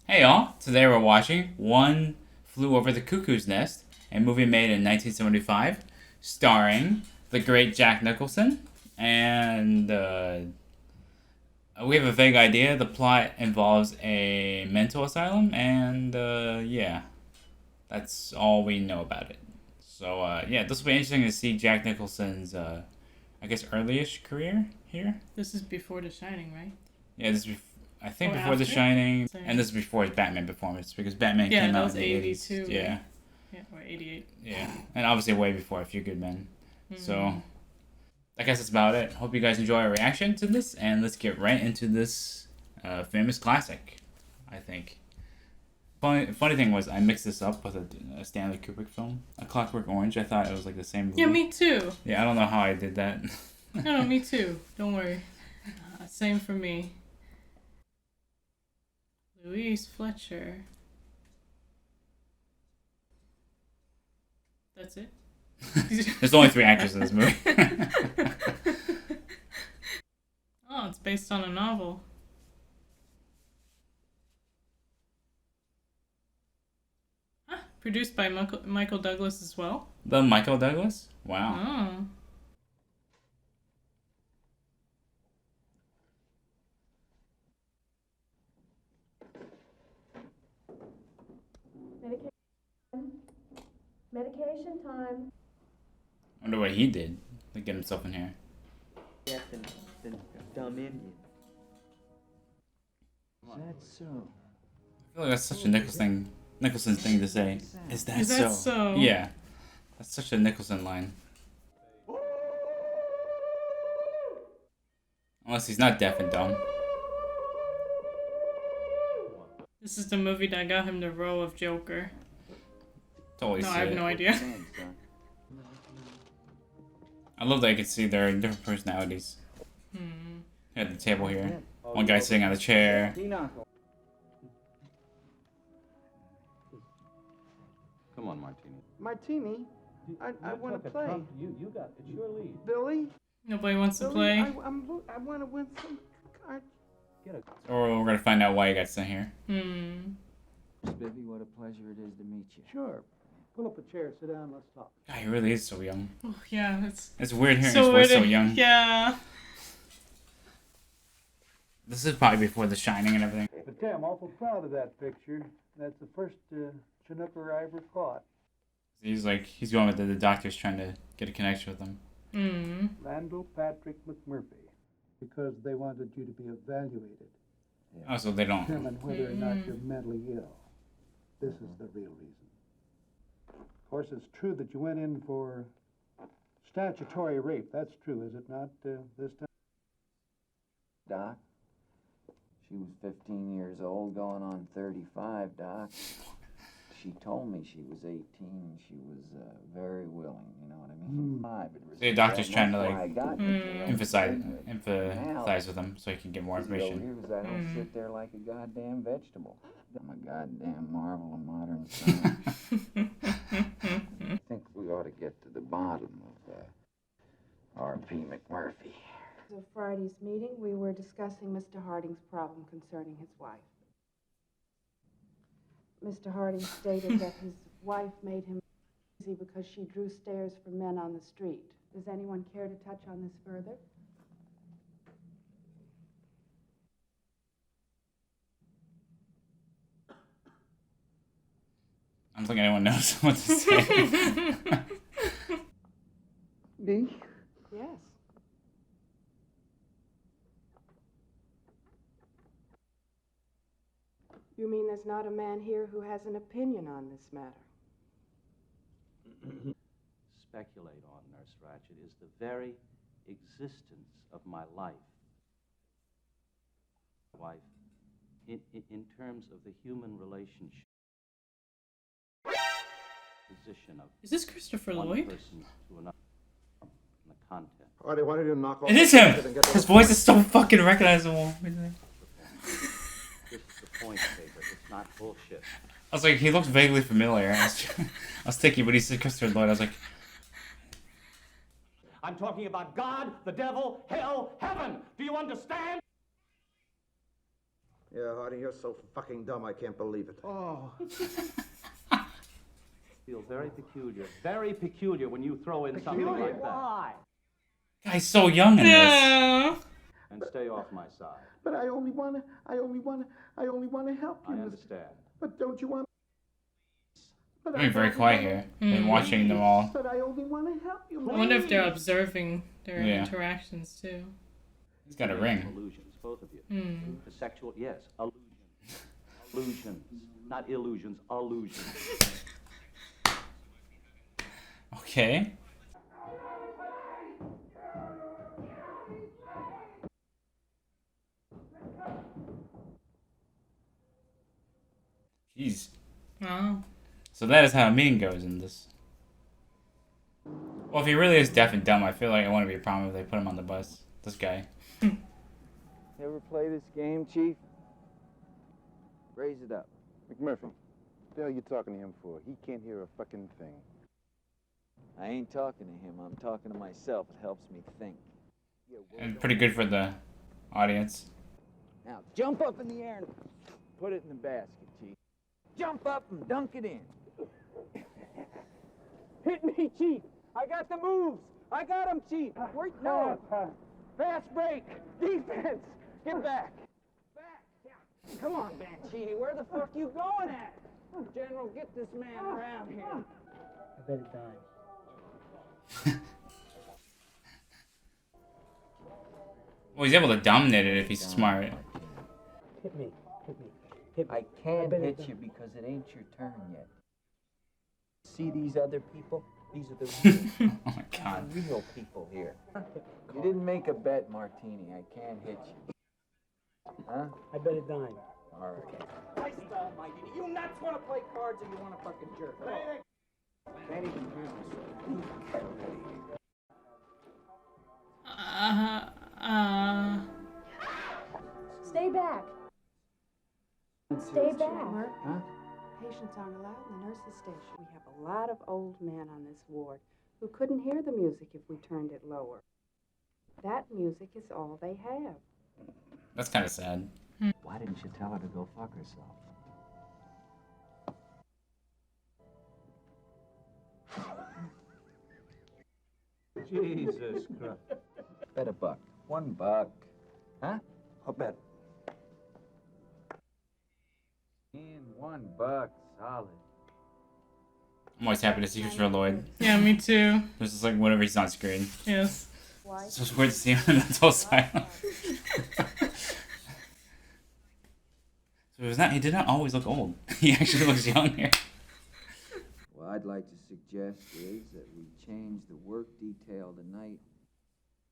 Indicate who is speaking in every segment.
Speaker 1: Hey y'all, today we're watching One Flew Over the Cuckoo's Nest, a movie made in 1975, starring the great Jack Nicholson, and we have a vague idea. The plot involves a mental asylum, and yeah, that's all we know about it. So yeah, this will be interesting to see Jack Nicholson's, I guess, early-ish career here.
Speaker 2: This is before The Shining, right?
Speaker 1: Yeah, this is I think
Speaker 2: Or
Speaker 1: before The
Speaker 2: after?
Speaker 1: Shining,
Speaker 2: Same.
Speaker 1: and this is before his Batman performance because Batman
Speaker 2: Yeah,
Speaker 1: came
Speaker 2: that
Speaker 1: out
Speaker 2: was
Speaker 1: in the 80s.
Speaker 2: 82.
Speaker 1: Yeah,
Speaker 2: Yeah, or 88.
Speaker 1: yeah, and obviously way before A Few Good Men. So
Speaker 2: Mm.
Speaker 1: I guess that's about it. Hope you guys enjoy our reaction to this, and let's get right into this famous classic. I think. Funny thing was I mixed this up with a Stanley Kubrick film, A Clockwork Orange. I thought it was like the same movie.
Speaker 2: Yeah, me too.
Speaker 1: Yeah, I don't know how I did that.
Speaker 2: No, me too. Don't worry. Same for me. Louise Fletcher. That's it?
Speaker 1: There's only 3 actors in this movie.
Speaker 2: Oh, it's based on a novel. Ah, produced by Michael Douglas as well.
Speaker 1: The Michael Douglas? Wow.
Speaker 2: Oh.
Speaker 3: Medication time.
Speaker 1: I wonder what he did to get himself in here.
Speaker 4: The dumb Indian. Is that so?
Speaker 1: I feel like that's such a Nicholson thing to say. Is that
Speaker 2: Is that so?
Speaker 1: Yeah. That's such a Nicholson line. Unless he's not deaf and dumb.
Speaker 2: This is the movie that got him the role of Joker.
Speaker 1: Totally
Speaker 2: No,
Speaker 1: see
Speaker 2: I have
Speaker 1: it.
Speaker 2: no idea.
Speaker 1: I love that I can see their different personalities. At the table here. One guy sitting on a chair.
Speaker 5: Come on, Martini.
Speaker 6: Martini, I want to play.
Speaker 5: You got it's your lead.
Speaker 6: Billy,
Speaker 2: Nobody wants to
Speaker 6: Billy,
Speaker 2: play.
Speaker 6: I want to win some cards.
Speaker 1: So we're gonna find out why he got sent here.
Speaker 4: Spiffy, what a pleasure it is to meet you.
Speaker 6: Sure. Pull up a chair, sit down, let's talk.
Speaker 1: God, he really is so young.
Speaker 2: Oh, yeah,
Speaker 1: It's weird hearing
Speaker 2: so
Speaker 1: his voice
Speaker 2: weird.
Speaker 1: so young.
Speaker 2: Yeah.
Speaker 1: This is probably before The Shining and everything.
Speaker 6: But yeah, I'm awful proud of that picture. That's the first Chinooker I ever caught.
Speaker 1: He's going with the doctor's trying to get a connection with him.
Speaker 6: Randall Patrick McMurphy. Because they wanted you to be evaluated.
Speaker 1: Oh, so they don't.
Speaker 6: Determine whether or not you're mentally ill. This is the real reason. Of course, it's true that you went in for statutory rape. That's true, is it not, this time?
Speaker 4: Doc, she was 15 years old, going on 35, Doc. She told me she was 18. She was very willing, you know what I mean?
Speaker 1: The doctor's trying to, like,
Speaker 4: emphasize
Speaker 1: empathize with him so he can get more information.
Speaker 4: Here was I don't sit there like a goddamn vegetable. I'm a goddamn marvel of modern science. I think we ought to get to the bottom of R.P. McMurphy.
Speaker 3: At Friday's meeting, we were discussing Mr. Harding's problem concerning his wife. Mr. Harding stated that his wife made him easy because she drew stares from men on the street. Does anyone care to touch on this further?
Speaker 1: I don't think anyone knows what to say.
Speaker 6: Me?
Speaker 3: Yes. You mean there's not a man here who has an opinion on this matter?
Speaker 5: Speculate on, Nurse Ratched, is the very existence of my life. In terms of the human relationship. Position of
Speaker 2: Is this Christopher
Speaker 5: one
Speaker 2: Lloyd?
Speaker 5: person to another. And the content.
Speaker 6: All right, I wanted to knock off.
Speaker 1: It is him! His voice is so fucking recognizable.
Speaker 5: This is the point, Faber. It's not bullshit.
Speaker 1: I was like, he looks vaguely familiar. I was thinking, but he said Christopher Lloyd. I was like,
Speaker 7: I'm talking about God, the devil, hell, heaven. Do you understand? Yeah, Hardy, you're so fucking dumb, I can't believe it.
Speaker 6: Oh.
Speaker 5: Feel very peculiar when you throw in something like that.
Speaker 7: Why?
Speaker 1: Guy's so young in this.
Speaker 2: Yeah.
Speaker 5: And stay off my side.
Speaker 7: But I only wanna help you.
Speaker 5: I
Speaker 7: Mr.
Speaker 5: understand.
Speaker 7: But don't you want? But
Speaker 1: Being very quiet here. And watching them all.
Speaker 7: But I only wanna help you.
Speaker 2: I wonder if they're observing their
Speaker 1: Yeah.
Speaker 2: interactions too.
Speaker 1: He's got a ring.
Speaker 5: Illusions, both of you.
Speaker 2: Hmm.
Speaker 5: The sexual, yes, illusions. Illusions. Not illusions, illusions.
Speaker 1: Okay. Jeez.
Speaker 2: Oh.
Speaker 1: So that is how a meeting goes in this. Well, if he really is deaf and dumb, I feel like it wouldn't be a problem if they put him on the bus. This guy.
Speaker 4: Ever play this game, Chief? Raise it up.
Speaker 8: McMurphy, what the hell you talking to him for? He can't hear a fucking thing.
Speaker 4: I ain't talking to him. I'm talking to myself. It helps me think.
Speaker 1: And pretty good for the audience.
Speaker 4: Now, jump up in the air and put it in the basket, Chief. Jump up and dunk it in. Hit me, Chief. I got the moves. I got him, Chief. Wait, no. Fast break. Defense. Get back. Back. Yeah. Come on, Banchini. Where the fuck you going at? General, get this man around here.
Speaker 9: I bet it dies.
Speaker 1: Well, he's able to dominate it if he's smart.
Speaker 9: Hit me. Hit me. Hit me.
Speaker 4: I can't
Speaker 9: bet
Speaker 4: hit
Speaker 9: it
Speaker 4: you because it ain't your turn yet. See these other people? These are the real,
Speaker 1: Oh my god.
Speaker 4: real people here. You didn't make a bet, Martini. I can't hit you. Huh?
Speaker 9: I bet it died.
Speaker 4: All right.
Speaker 7: Christ almighty, do you nuts want to play cards or you want to fucking jerk?
Speaker 4: Can't even hear
Speaker 3: Stay back. Stay back.
Speaker 4: Huh?
Speaker 3: Patients aren't allowed in the nurses' station. We have a lot of old men on this ward who couldn't hear the music if we turned it lower. That music is all they have.
Speaker 1: That's kind of sad.
Speaker 4: Why didn't you tell her to go fuck herself?
Speaker 5: Jesus Christ.
Speaker 4: Bet $1. $1. Huh?
Speaker 7: I'll bet.
Speaker 4: And $1. Solid.
Speaker 1: I'm always happy to see Christopher Lloyd.
Speaker 2: Yeah, me too.
Speaker 1: This is like whenever he's on screen.
Speaker 2: Yes.
Speaker 1: So it's weird to see him in a mental asylum. So it was not, he did not always look old. He actually looks young here.
Speaker 4: What I'd like to suggest is that we change the work detail tonight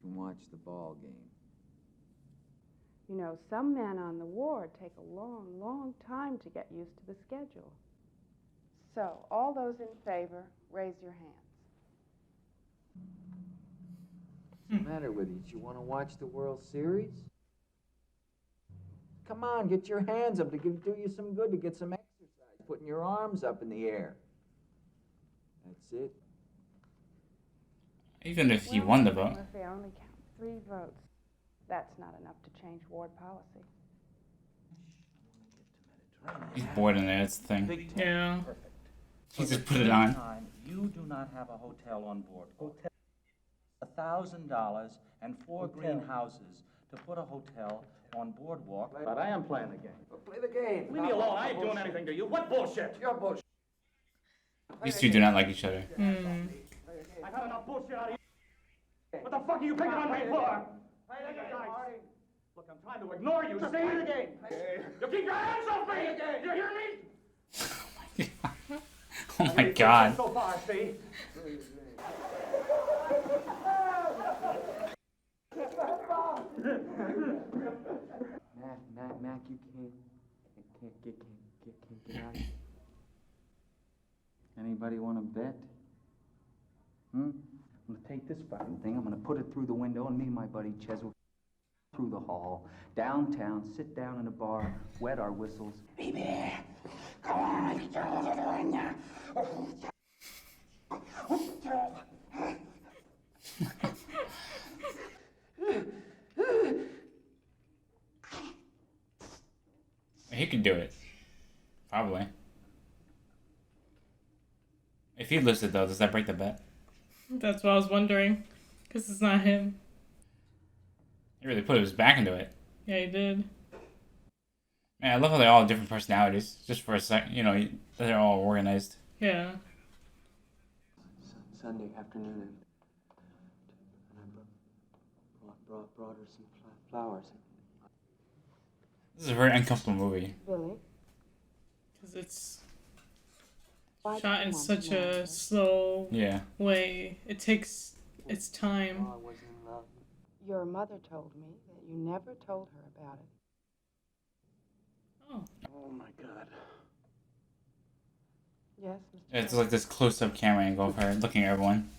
Speaker 4: and watch the ball game.
Speaker 3: You know, some men on the ward take a long, long time to get used to the schedule. So, all those in favor, raise your hands.
Speaker 4: What's the matter with you? Do you want to watch the World Series? Come on, get your hands up to do you some good, to get some exercise. Putting your arms up in the air. That's it.
Speaker 1: Even if he won the vote.
Speaker 3: Murphy, I only count 3 votes. That's not enough to change ward policy.
Speaker 1: He's bored in there, that's the thing.
Speaker 5: Big
Speaker 2: Yeah.
Speaker 5: Perfect.
Speaker 1: He just put it on.
Speaker 5: Time, you do not have a hotel on board. Hotel. $1,000 and 4 greenhouses to put a hotel on boardwalk.
Speaker 7: But I am playing the game.
Speaker 4: Play the game.
Speaker 7: Leave me alone. I ain't doing anything to you. What bullshit?
Speaker 4: Your bullshit.
Speaker 1: These two do not like each other.
Speaker 2: Hmm.
Speaker 7: I got enough bullshit out of you. What the fuck are you picking on me for? Look, I'm trying to ignore you. See? The game. You keep your hands off me. You hear me?
Speaker 1: Oh my god.
Speaker 7: So far, see?
Speaker 4: Mac, you can't get out. Anybody want to bet? I'm gonna take this fucking thing, I'm gonna put it through the window, and me and my buddy Ches will through the hall, downtown, sit down in a bar, wet our whistles. Baby, come on,
Speaker 1: Probably. If he lives it though, does that break the bet?
Speaker 2: That's what I was wondering. Because it's not him.
Speaker 1: He really put his back into it.
Speaker 2: Yeah, he did.
Speaker 1: Man, I love how they all have different personalities. Just for a sec, you know, they're all organized.
Speaker 2: Yeah.
Speaker 10: Sunday afternoon, and I brought her some flowers.
Speaker 1: This is a very uncomfortable movie.
Speaker 3: Billy?
Speaker 2: Because it's
Speaker 3: Why
Speaker 2: shot
Speaker 3: did
Speaker 2: in
Speaker 3: you want
Speaker 2: such
Speaker 3: to know
Speaker 2: a
Speaker 3: this?
Speaker 2: slow
Speaker 1: Yeah.
Speaker 2: way. It takes its time.
Speaker 10: I was in love.
Speaker 3: Your mother told me that you never told her about it.
Speaker 2: Oh.
Speaker 6: Oh, my God.
Speaker 3: Yes, Mr.
Speaker 1: It's like this close-up camera angle of her looking at everyone.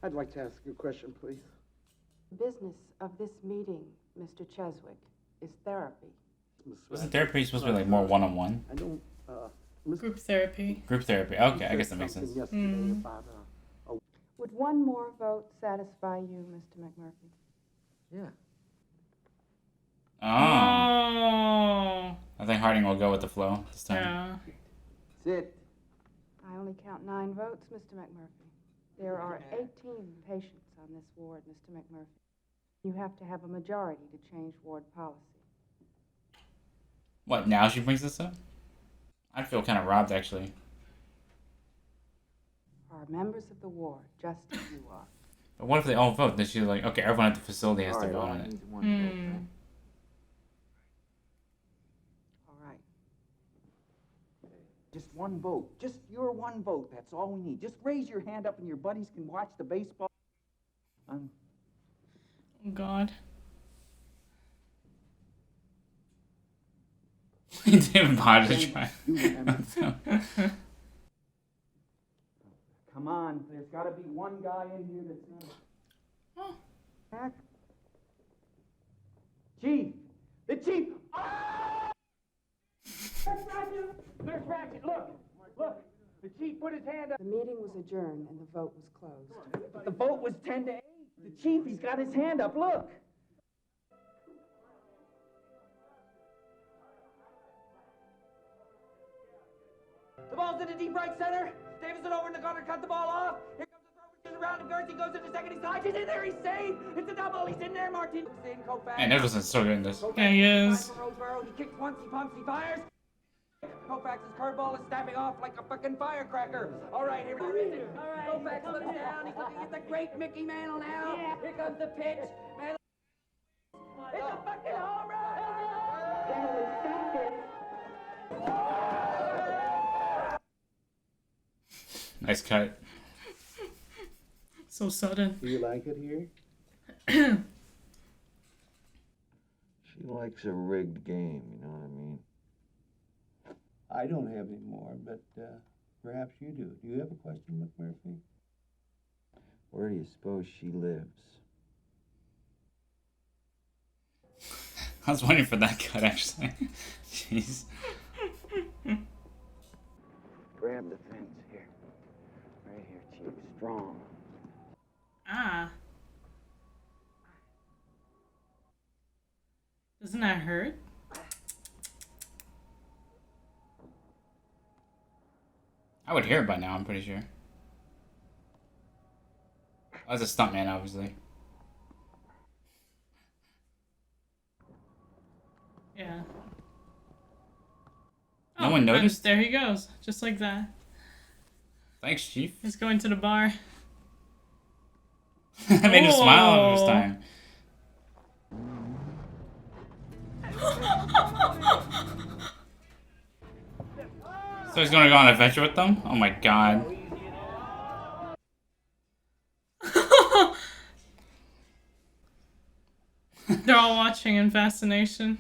Speaker 6: I'd like to ask you a question, please.
Speaker 3: The business of this meeting, Mr. Cheswick, is therapy.
Speaker 1: Wasn't therapy supposed to be like more one-on-one?
Speaker 6: I don't,
Speaker 2: Group therapy.
Speaker 1: Group therapy. Okay, I guess that makes sense.
Speaker 6: Yesterday about,
Speaker 3: Would one more vote satisfy you, Mr. McMurphy?
Speaker 10: Yeah.
Speaker 1: Oh.
Speaker 2: Oh.
Speaker 1: I think Harding will go with the flow this time.
Speaker 2: Yeah.
Speaker 10: That's it.
Speaker 3: I only count 9 votes, Mr. McMurphy. There are 18 patients on this ward, Mr. McMurphy. You have to have a majority to change ward policy.
Speaker 1: What, now she brings this up? I feel kind of robbed, actually.
Speaker 3: Are members of the ward, just as you are.
Speaker 1: But what if they all vote? Then she's like, okay, everyone at the facility has to vote on it.
Speaker 10: One vote, man.
Speaker 3: All right.
Speaker 5: Just one vote. Just your one vote. That's all we need. Just raise your hand up and your buddies can watch the baseball.
Speaker 2: Oh, God.
Speaker 1: David Potter trying.
Speaker 5: Come on. There's got to be one guy in here that's not. Jack? Chief! The chief! Oh! Nurse Ratchet, look! Look! The chief put his hand up.
Speaker 3: The meeting was adjourned and the vote was closed.
Speaker 5: But the vote was 10 to 8. The chief, he's got his hand up. Look! The ball's in the deep right center. Davison over in the corner, cut the ball off. Here comes the throw, which is around, and Gertzie goes into second. He's tied. He's in there. He's safe. It's a double. He's in there. Martin.
Speaker 1: Man, Nicholson's so good in this.
Speaker 2: Yeah, he is.
Speaker 5: He kicks once. He pumps. He fires. Koufax's curveball is snapping off like a fucking firecracker. All right, here it is. Koufax looks down. He's looking at the great Mickey Mantle now. Here comes the pitch. Mantle. It's a fucking home run!
Speaker 1: Nice cut.
Speaker 2: So sudden.
Speaker 6: Do you like it here?
Speaker 4: She likes a rigged game, you know what I mean?
Speaker 6: I don't have any more, but perhaps you do. Do you have a question, McMurphy?
Speaker 4: Where do you suppose she lives?
Speaker 1: I was waiting for that cut, actually. Jeez.
Speaker 4: Grab the fence here. Right here, Chief. Strong.
Speaker 2: Ah. Doesn't that hurt?
Speaker 1: I would hear it by now, I'm pretty sure. I was a stuntman, obviously.
Speaker 2: Yeah.
Speaker 1: No one noticed?
Speaker 2: There he goes. Just like that.
Speaker 1: Thanks, Chief.
Speaker 2: He's going to the bar.
Speaker 1: I made him smile this time. So he's gonna go on an adventure with them? Oh my god.
Speaker 2: They're all watching in fascination.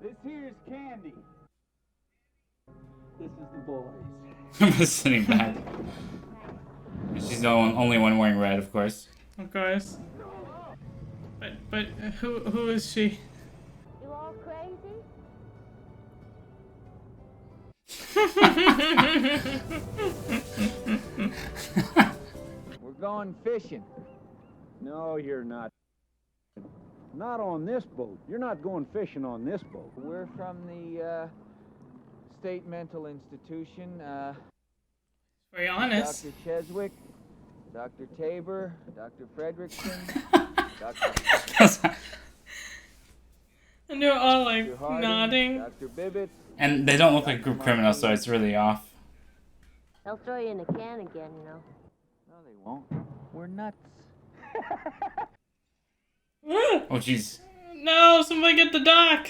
Speaker 5: This here's Candy. This is the boys.
Speaker 1: I'm just sitting back. She's the only one wearing red, of course.
Speaker 2: Of course. But who is she?
Speaker 3: You all crazy?
Speaker 5: We're going fishing. No, you're not.
Speaker 8: Not on this boat. You're not going fishing on this boat.
Speaker 10: We're from the State Mental Institution.
Speaker 2: Very honest.
Speaker 10: Dr. Cheswick, Dr. Tabor, Dr. Fredrickson, Dr.
Speaker 2: And they're all like
Speaker 10: Dr. Harding,
Speaker 2: nodding.
Speaker 10: Dr. Bibbett.
Speaker 1: And they don't look like group criminals, so it's really off.
Speaker 11: They'll throw you in the can again, you know.
Speaker 10: No, they won't. We're nuts.
Speaker 1: Oh, jeez.
Speaker 2: No, somebody get the doc.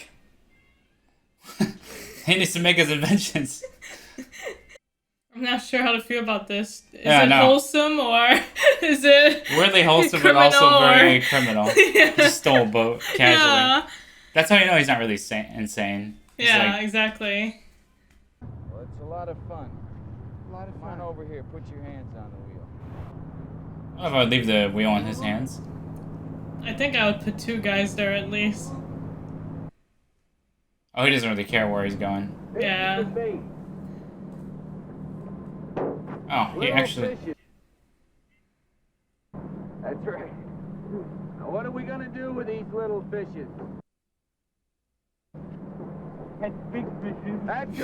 Speaker 1: He needs to make his inventions.
Speaker 2: I'm not sure how to feel about this. Is
Speaker 1: Yeah,
Speaker 2: it
Speaker 1: no.
Speaker 2: wholesome or is it
Speaker 1: Weirdly wholesome, but also very criminal.
Speaker 2: Yeah.
Speaker 1: Just stole a boat casually.
Speaker 2: Yeah,
Speaker 1: That's how you know he's not really insane. He's
Speaker 2: yeah,
Speaker 1: like,
Speaker 2: exactly.
Speaker 10: Well, it's a lot of fun. Come on over here. Put your hands on the wheel.
Speaker 1: I don't know if I would leave the wheel in his hands.
Speaker 2: I think I would put 2 guys there at least.
Speaker 1: Oh, he doesn't really care where he's going.
Speaker 2: Yeah.
Speaker 1: Oh, he actually...
Speaker 10: That's right. Now, what are we gonna do with these little fishes?
Speaker 7: Catch big fishes.
Speaker 10: That's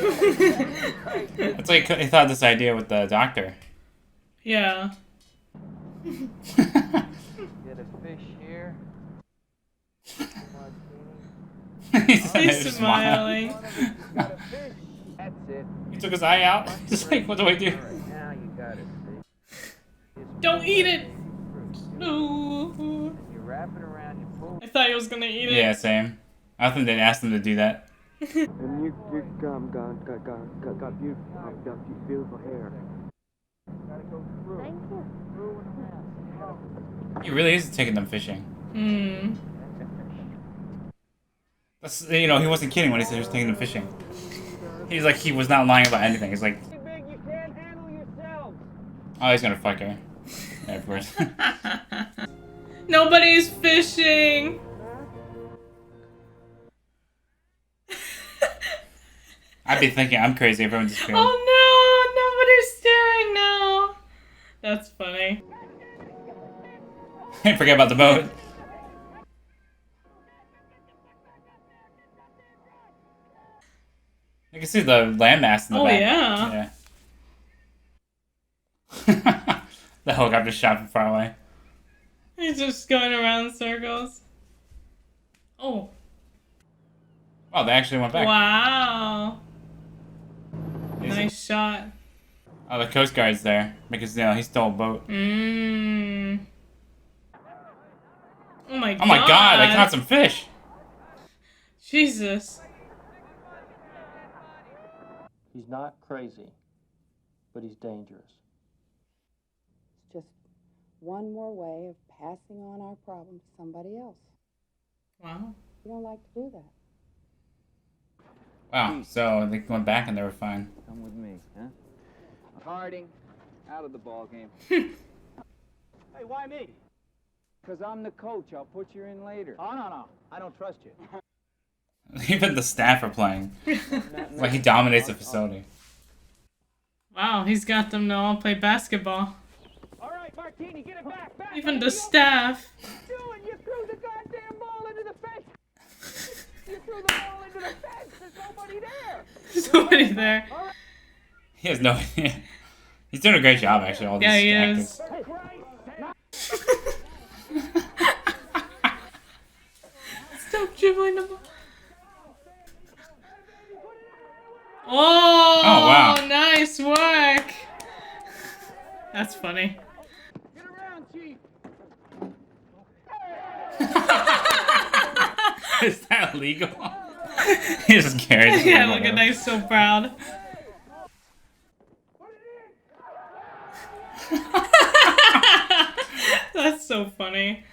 Speaker 10: right.
Speaker 1: It's like he thought this idea with the doctor.
Speaker 2: Yeah.
Speaker 10: Get a fish here.
Speaker 2: He's smiling.
Speaker 10: Got a fish. That's it.
Speaker 1: He took his eye out. Just like, what do I do?
Speaker 10: All right, now you got it. See?
Speaker 2: Don't eat it. No.
Speaker 10: You wrap it around your pull.
Speaker 2: I thought he was gonna eat it.
Speaker 1: Yeah, same. I don't think they'd ask him to do that.
Speaker 10: And you got beautiful hair. Gotta go through.
Speaker 11: Thank you.
Speaker 10: Through and around.
Speaker 1: He really is taking them fishing.
Speaker 2: Hmm.
Speaker 1: That's, you know, he wasn't kidding when he said he was taking them fishing. He's like, he was not lying about anything. He's like,
Speaker 10: Too big, you can't handle yourselves.
Speaker 1: oh, he's gonna fuck her. Yeah, of course.
Speaker 2: Nobody's fishing.
Speaker 1: I'd be thinking I'm crazy if everyone just staring.
Speaker 2: Oh no, nobody's staring now. That's funny.
Speaker 1: Forget about the boat. You can see the landmass in the
Speaker 2: Oh,
Speaker 1: back.
Speaker 2: yeah.
Speaker 1: Yeah. The helicopter shot from far away.
Speaker 2: He's just going around in circles. Oh.
Speaker 1: Oh, they actually went back.
Speaker 2: Wow.
Speaker 1: Is
Speaker 2: Nice shot.
Speaker 1: Oh, the Coast Guard's there because, you know, he stole a boat.
Speaker 2: Mmm. Oh my god.
Speaker 1: Oh my god, I caught some fish.
Speaker 2: Jesus.
Speaker 12: He's not crazy, but he's dangerous.
Speaker 3: It's just one more way of passing on our problem to somebody else.
Speaker 2: Wow.
Speaker 3: You don't like to do that.
Speaker 1: Wow, so they went back and they were fine.
Speaker 10: Come with me, huh? Harding, out of the ball game.
Speaker 7: Hey, why me?
Speaker 10: Because I'm the coach. I'll put you in later.
Speaker 7: Oh, no. I don't trust you.
Speaker 1: Even the staff are playing. Like he dominates the facility.
Speaker 2: Wow, he's got them to all play basketball.
Speaker 7: All right, Martini, get it back.
Speaker 2: Even the staff.
Speaker 7: Doing? You threw the goddamn ball into the fence. You threw the ball into the fence. There's nobody there.
Speaker 2: There's nobody there.
Speaker 1: He has no idea. He's doing a great job, actually. All
Speaker 2: Yeah,
Speaker 1: these
Speaker 2: he
Speaker 1: actors.
Speaker 2: is. Stop dribbling the ball. Oh,
Speaker 1: wow.
Speaker 2: Nice work. That's funny.
Speaker 7: Get around, Chief.
Speaker 1: Is that illegal? He just carried it.
Speaker 2: Yeah, look at that. He's so proud. That's so funny.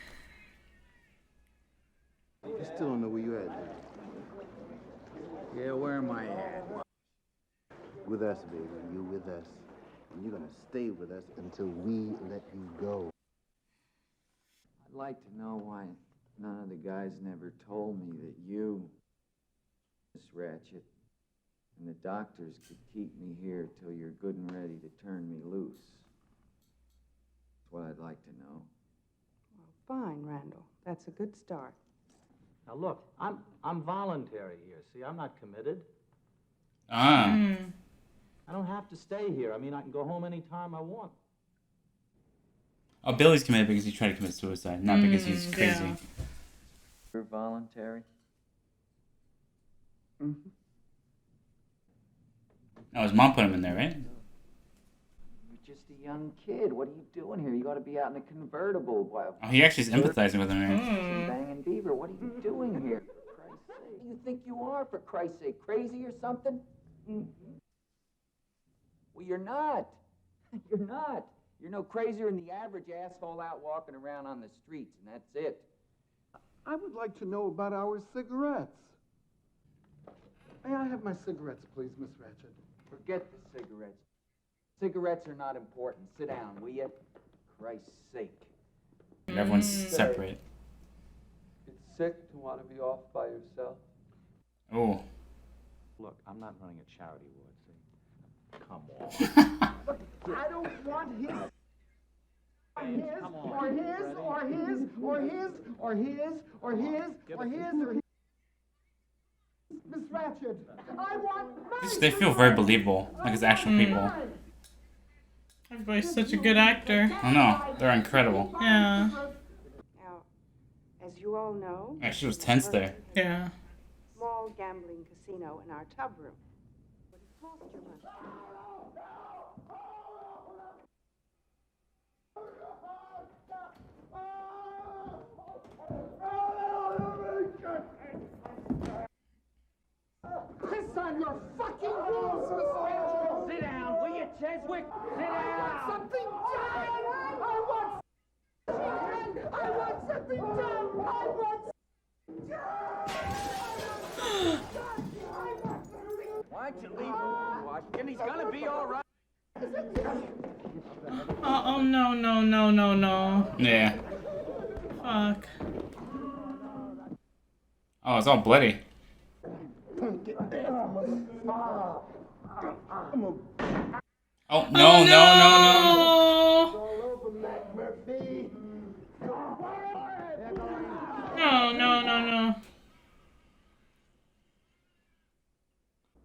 Speaker 8: You still don't know where you at, dude.
Speaker 10: Yeah, where am I at?
Speaker 8: With us, baby. You're with us. And you're gonna stay with us until we let you go.
Speaker 10: I'd like to know why none of the guys never told me that you, Miss Ratchet, and the doctors could keep me here till you're good and ready to turn me loose. That's what I'd like to know.
Speaker 3: Well, fine, Randall. That's a good start.
Speaker 13: Now look, I'm voluntary here. See, I'm not committed.
Speaker 1: Ah.
Speaker 13: I don't have to stay here. I mean, I can go home anytime I want.
Speaker 1: Oh, Billy's committed because he tried to commit suicide, not because he's crazy.
Speaker 10: Yeah. You're voluntary?
Speaker 4: Mm-hmm.
Speaker 1: Oh, his mom put him in there, right?
Speaker 10: You're just a young kid. What are you doing here? You ought to be out in a convertible. Wow.
Speaker 1: Oh, he actually is empathizing with him, right?
Speaker 10: Banging beaver. What are you doing here? For Christ's sake. Who do you think you are, for Christ's sake? Crazy or something? Well, you're not. You're not. You're no crazier than the average asshole out walking around on the streets, and that's it.
Speaker 6: I would like to know about our cigarettes. May I have my cigarettes, please, Miss Ratchet?
Speaker 10: Forget the cigarettes. Cigarettes are not important. Sit down, will you? Christ's sake.
Speaker 1: Everyone's separate.
Speaker 14: It's sick to want to be off by yourself.
Speaker 1: Oh.
Speaker 13: Look, I'm not running a charity ward, see? Come on.
Speaker 5: Look, I don't want his, or his, or his, or his, or his, or his, or his, or his, or his. Miss Ratchet, I want mine.
Speaker 1: They feel very believable, like it's actual people.
Speaker 2: Everybody's such a good actor.
Speaker 1: I know, they're incredible.
Speaker 2: Yeah.
Speaker 3: Now, as you all know,
Speaker 1: Yeah, she was tense there.
Speaker 2: Yeah.
Speaker 3: small gambling casino in our tub room. But it cost you much.
Speaker 5: Piss on your fucking balls, Miss Ratchet. Sit down, will you, Cheswick? Sit down. I want something done. I want something done. I want.
Speaker 10: Why don't you leave him, Washington? He's gonna be all right.
Speaker 2: Oh, no.
Speaker 1: Yeah.
Speaker 2: Fuck.
Speaker 1: Oh, it's all bloody. Oh, no.
Speaker 2: No.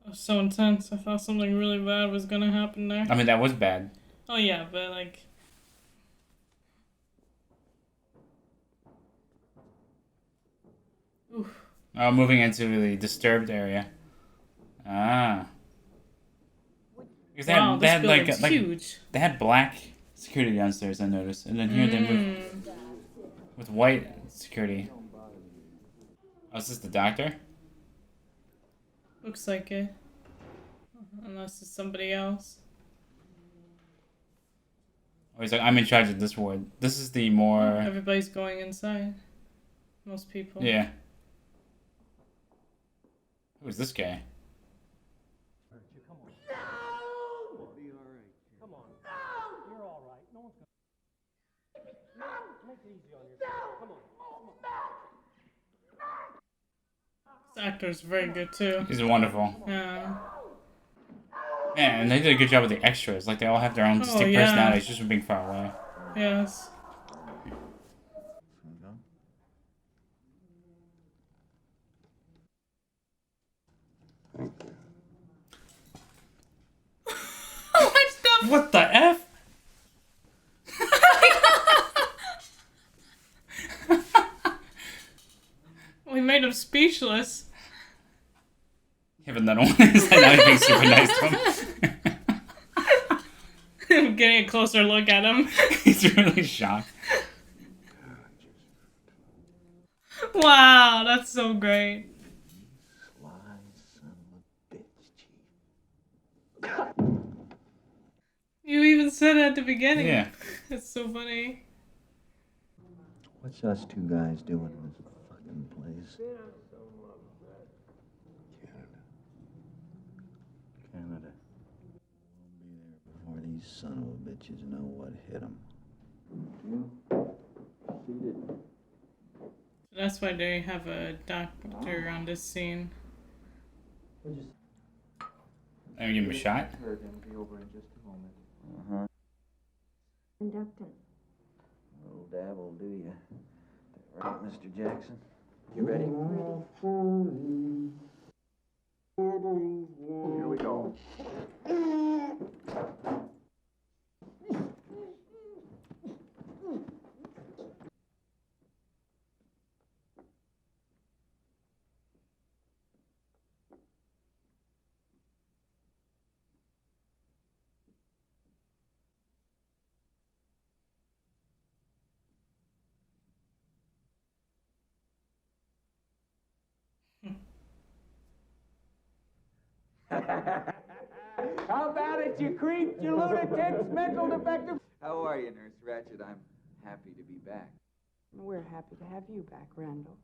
Speaker 2: That was so intense. I thought something really bad was gonna happen there.
Speaker 1: I mean, that was bad.
Speaker 2: Oh yeah, but like... Oof.
Speaker 1: Oh, moving into the disturbed area. Ah. Because they had like
Speaker 2: huge.
Speaker 1: They had black security downstairs, I noticed, and then here they moved with white security. Oh, is this the doctor?
Speaker 2: Looks like it. Unless it's somebody else.
Speaker 1: Oh, he's like, I'm in charge of this ward. This is the more...
Speaker 2: Everybody's going inside. Most people.
Speaker 1: Yeah. Who is this guy?
Speaker 5: No!
Speaker 9: Be all right. Come on.
Speaker 5: No!
Speaker 9: You're all right. No one's gonna.
Speaker 5: No!
Speaker 9: Make it easy on yourself. Come on.
Speaker 2: This actor's very good too.
Speaker 1: He's wonderful.
Speaker 2: Yeah.
Speaker 1: Man, and they did a good job with the extras. Like, they all have their own distinct personalities just from being far away.
Speaker 2: Yes.
Speaker 1: What the F?
Speaker 2: We made him speechless.
Speaker 1: Yeah, but not only is that now he's being super nice to
Speaker 2: I'm getting a closer look at him.
Speaker 1: He's really shocked.
Speaker 2: Wow, that's so great.
Speaker 4: Sly son of a bitch, Chief.
Speaker 2: You even said it at the beginning.
Speaker 1: Yeah.
Speaker 2: That's so funny.
Speaker 4: What's us two guys doing in this fucking place? Canada. We'll be there before these son of a bitches know what hit them.
Speaker 2: That's why they have a doctor on this scene.
Speaker 1: Let me give him a shot.
Speaker 10: Be over in just a moment.
Speaker 11: Conducting.
Speaker 10: Little dab will do you. Right, Mr. Jackson? You ready? Here we go.
Speaker 5: How about it, you creeps, you lunatics, mental defective?
Speaker 10: How are you, Nurse Ratched? I'm happy to be back.
Speaker 3: We're happy to have you back, Randall.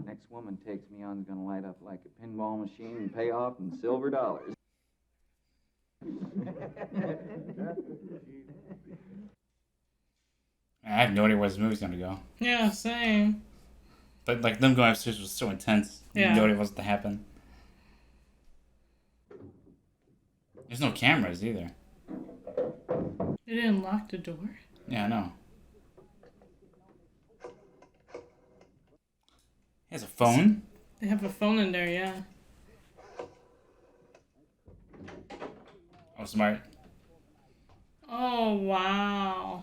Speaker 10: Next woman takes me on is gonna light up like a pinball machine and pay off in silver dollars.
Speaker 1: I have no idea where this movie's gonna go.
Speaker 2: Yeah, same.
Speaker 1: But like them going upstairs was so intense.
Speaker 2: Yeah.
Speaker 1: No idea what's to happen. There's no cameras either.
Speaker 2: They didn't lock the door.
Speaker 1: Yeah, I know. He has a phone?
Speaker 2: They have a phone in there, yeah.
Speaker 1: Oh, smart.
Speaker 2: Oh, wow.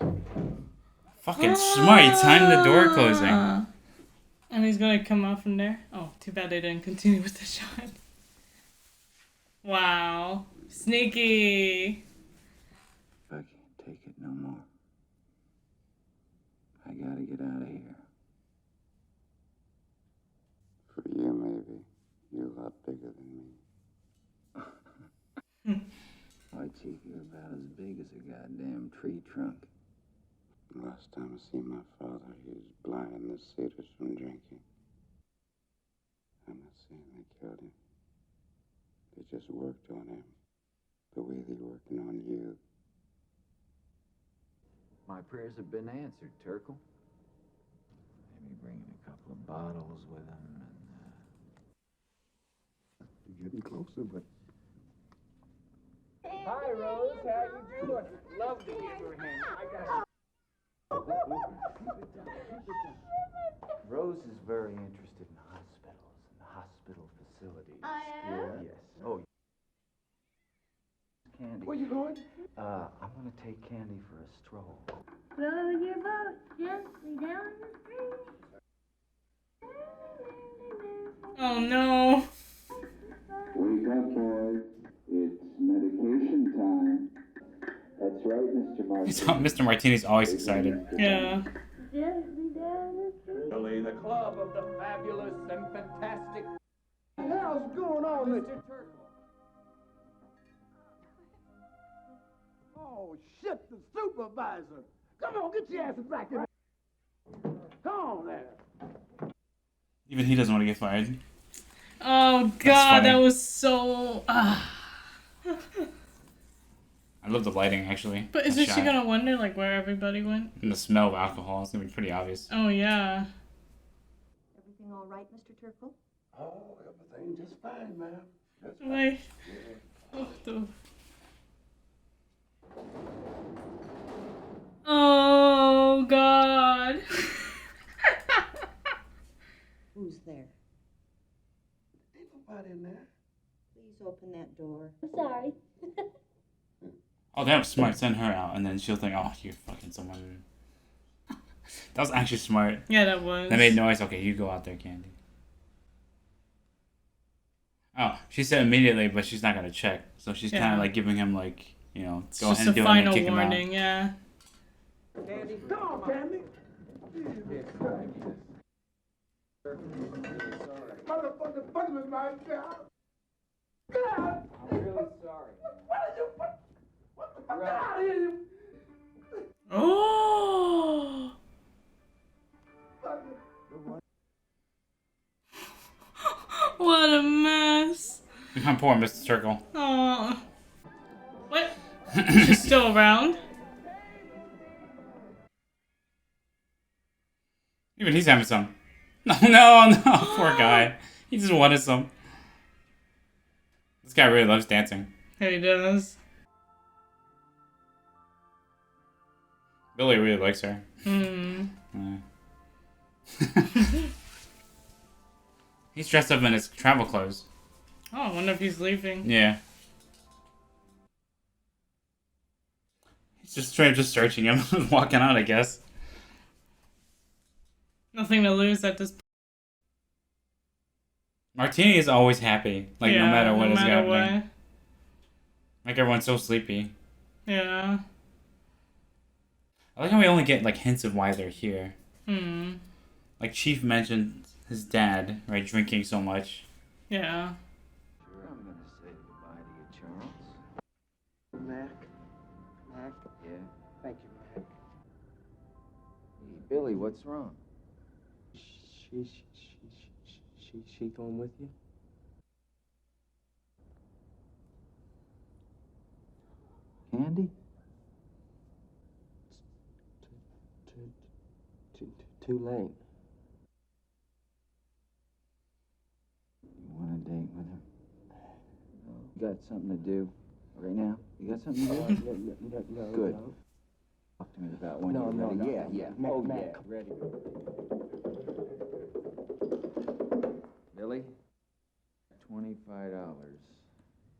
Speaker 1: Fucking smart. He timed the door closing.
Speaker 2: And he's gonna come out from there? Oh, too bad they didn't continue with the shot. Wow. Sneaky.
Speaker 10: I can't take it no more. I gotta get out of here.
Speaker 4: For you, maybe. You're a lot bigger than me.
Speaker 10: Why, Chief, you're about as big as a goddamn tree trunk.
Speaker 4: Last time I seen my father, he was blind in the cedars from drinking. I'm not saying they killed him. They just worked on him. The way they're working on you.
Speaker 10: My prayers have been answered, Turkle. Maybe bringing a couple of bottles with him and,
Speaker 4: You're getting closer, but...
Speaker 5: Hi, Rose. How you doing? Love to give her a hand. I got
Speaker 10: Rose is very interested in hospitals and hospital facilities.
Speaker 11: I am?
Speaker 10: Yes. Oh, Candy.
Speaker 5: Where you going?
Speaker 10: I'm gonna take Candy for a stroll.
Speaker 11: Row your boat gently down the stream.
Speaker 2: Oh, no.
Speaker 4: Wake up, boys. It's medication time. That's right, Mr. Martin.
Speaker 1: Mr. Martini's always excited.
Speaker 2: Yeah.
Speaker 11: Gently down the stream.
Speaker 5: Billy, the club of the fabulous and fantastic. What the hell's going on, Mr. Turkle? Oh, shit, the supervisor. Come on, get your asses back in. Come on there.
Speaker 1: Even he doesn't want to get fired.
Speaker 2: Oh, God, that was so...
Speaker 1: I love the lighting, actually.
Speaker 2: But isn't she gonna wonder, like, where everybody went?
Speaker 1: And the smell of alcohol is gonna be pretty obvious.
Speaker 2: Oh, yeah.
Speaker 15: Everything all right, Mr. Turkle?
Speaker 6: Oh, everything just fine, ma'am. Just fine.
Speaker 2: Wait. Oh, the... Oh, God.
Speaker 15: Who's there?
Speaker 6: Ain't nobody in there.
Speaker 15: Please open that door.
Speaker 11: I'm sorry.
Speaker 1: Oh, that was smart. Send her out, and then she'll think, oh, you're fucking someone. That was actually smart.
Speaker 2: Yeah, that was.
Speaker 1: That made noise. Okay, you go out there, Candy. Oh, she said immediately, but she's not gonna check. So she's kind of like giving him like, you know, go ahead and do it and then kick him out.
Speaker 2: Just a final warning, yeah.
Speaker 5: Candy, come on, Candy. Motherfucker, put him in my job. God.
Speaker 10: I'm really sorry.
Speaker 5: What did you put? What the fuck out of here?
Speaker 2: Oh! What a mess.
Speaker 1: Poor Mr. Turkle.
Speaker 2: Oh. What? She's still around?
Speaker 1: Even he's having some. No, poor guy. He just wanted some. This guy really loves dancing.
Speaker 2: Yeah, he does.
Speaker 1: Billy really likes her.
Speaker 2: Hmm.
Speaker 1: Yeah. He's dressed up in his travel clothes.
Speaker 2: Oh, I wonder if he's leaving.
Speaker 1: Yeah. He's just straight up just searching him and walking out, I guess.
Speaker 2: Nothing to lose at this point.
Speaker 1: Martini is always happy, like
Speaker 2: Yeah,
Speaker 1: no matter what
Speaker 2: no
Speaker 1: is
Speaker 2: matter
Speaker 1: happening.
Speaker 2: what.
Speaker 1: Like everyone's so sleepy.
Speaker 2: Yeah.
Speaker 1: I like how we only get like hints of why they're here.
Speaker 2: Hmm.
Speaker 1: Like Chief mentioned his dad, right, drinking so much.
Speaker 2: Yeah.
Speaker 10: Sure, I'm gonna say goodbye to you, Charles.
Speaker 6: Mac. Mac.
Speaker 10: Yeah.
Speaker 6: Thank you, Mac.
Speaker 10: Hey, Billy, what's wrong?
Speaker 9: She going with you?
Speaker 10: Candy?
Speaker 9: Too late.
Speaker 10: You want a date with him? You got something to do right now? You got something to do?
Speaker 9: No,
Speaker 10: Good.
Speaker 9: no.
Speaker 10: Talk to me about when
Speaker 9: No,
Speaker 10: you're
Speaker 9: no,
Speaker 10: ready.
Speaker 9: no,
Speaker 10: Yeah,
Speaker 9: no.
Speaker 10: yeah.
Speaker 9: Mac,
Speaker 10: Oh,
Speaker 9: Mac.
Speaker 10: yeah. Ready. Billy? $25.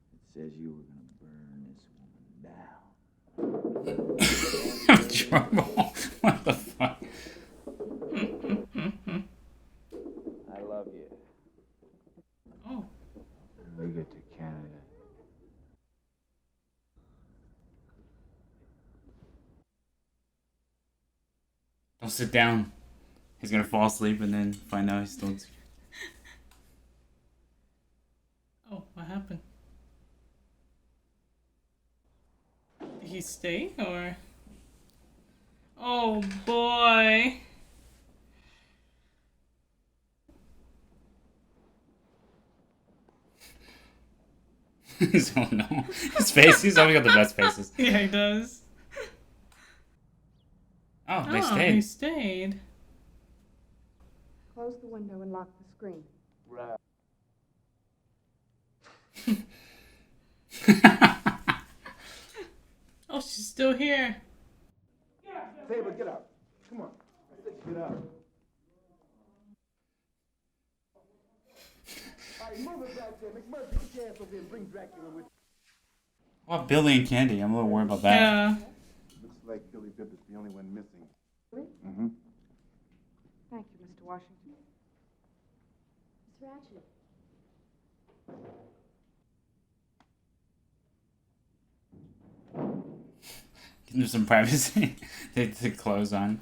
Speaker 10: It says you were gonna burn this woman down.
Speaker 1: I'm in trouble. What the fuck?
Speaker 10: I love you.
Speaker 2: Oh.
Speaker 10: We get to Canada.
Speaker 1: Don't sit down. He's gonna fall asleep and then find out he's still.
Speaker 2: Oh, what happened? Did he stay or? Oh boy.
Speaker 1: Oh no. His face, he's always got the best faces.
Speaker 2: Yeah, he does.
Speaker 1: Oh, they
Speaker 2: He
Speaker 1: stayed.
Speaker 2: stayed.
Speaker 3: Close the window and lock the screen.
Speaker 9: Right.
Speaker 2: Oh, she's still here.
Speaker 8: Faber, get up. Come on. Get up. All right, move it back there. McMurphy, get your ass over here and bring Dracula with you.
Speaker 1: Well, Billy and Candy, I'm a little worried about that.
Speaker 2: Yeah.
Speaker 8: Looks like Billy Bibb is the only one missing.
Speaker 3: Really?
Speaker 8: Mm-hmm.
Speaker 3: Thank you, Mr. Washington.
Speaker 15: Miss Ratchet.
Speaker 1: Give them some privacy. They the clothes on.